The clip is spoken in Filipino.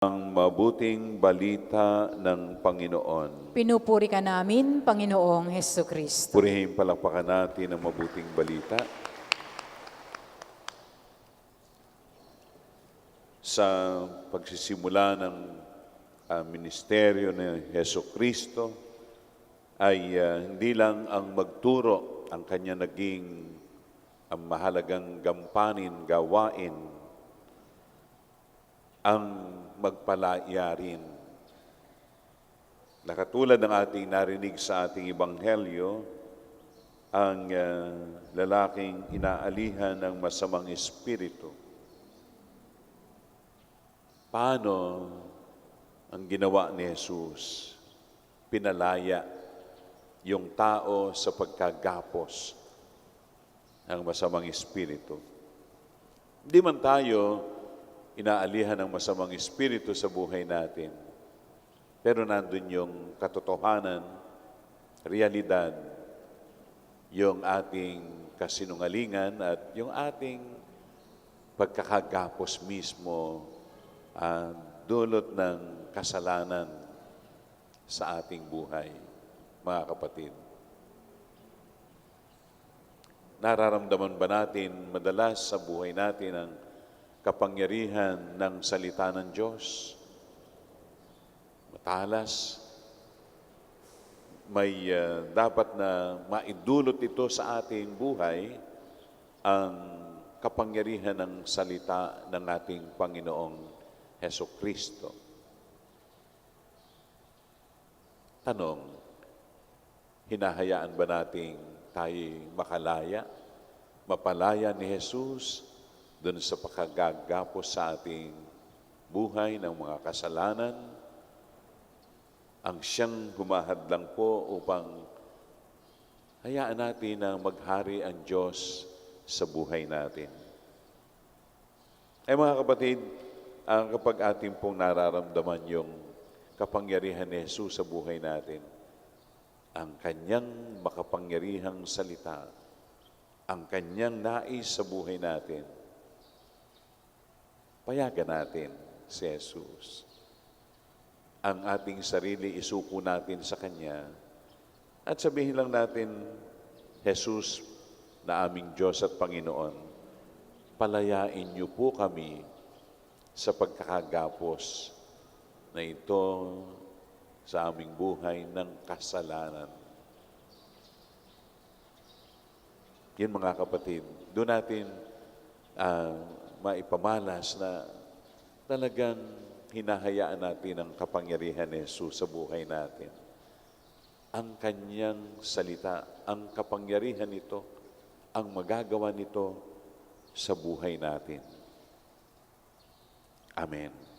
Ang mabuting balita ng Panginoon. Pinupuri ka namin, Panginoong Hesukristo. Purihin palakpakan natin ang mabuting balita. Sa pagsisimula ng ministeryo ni Hesukristo ay hindi lang ang magturo ang kanya naging mahalagang gampanin, gawain, ang magpalaya rin. Nakatulad ng ating narinig sa ating ebanghelyo, ang lalaking inaalihan ng masamang espiritu. Paano ang ginawa ni Jesus? Pinalaya yung tao sa pagkagapos ng masamang espiritu. Hindi man tayo inaalihan ng masamang espiritu sa buhay natin. Pero nandun yung katotohanan, realidad, yung ating kasinungalingan at yung ating pagkakagapos mismo dulot ng kasalanan sa ating buhay, mga kapatid. Nararamdaman ba natin madalas sa buhay natin ang kapangyarihan ng salita ng Diyos? Matalas, may dapat na maidulot ito sa ating buhay ang kapangyarihan ng salita ng ating Panginoong Hesukristo. Tanong, hinahayaan ba nating tayo makalaya, mapalaya ni Jesus doon sa pagkagagapos sa ating buhay ng mga kasalanan, ang siyang humahadlang po upang hayaan natin na maghari ang Diyos sa buhay natin. Ay mga kapatid, kapag ating pong nararamdaman yung kapangyarihan ni Jesus sa buhay natin, ang kanyang makapangyarihang salita, ang kanyang nais sa buhay natin, payagan natin si Jesus. Ang ating sarili isuko natin sa Kanya at sabihin lang natin, Jesus na aming Diyos at Panginoon, palayain niyo po kami sa pagkakagapos na ito sa aming buhay ng kasalanan. Yan mga kapatid, doon natin maipamalas na talagang hinahayaan natin ang kapangyarihan ni Jesus sa buhay natin. Ang kanyang salita, ang kapangyarihan nito, ang magagawa nito sa buhay natin. Amen.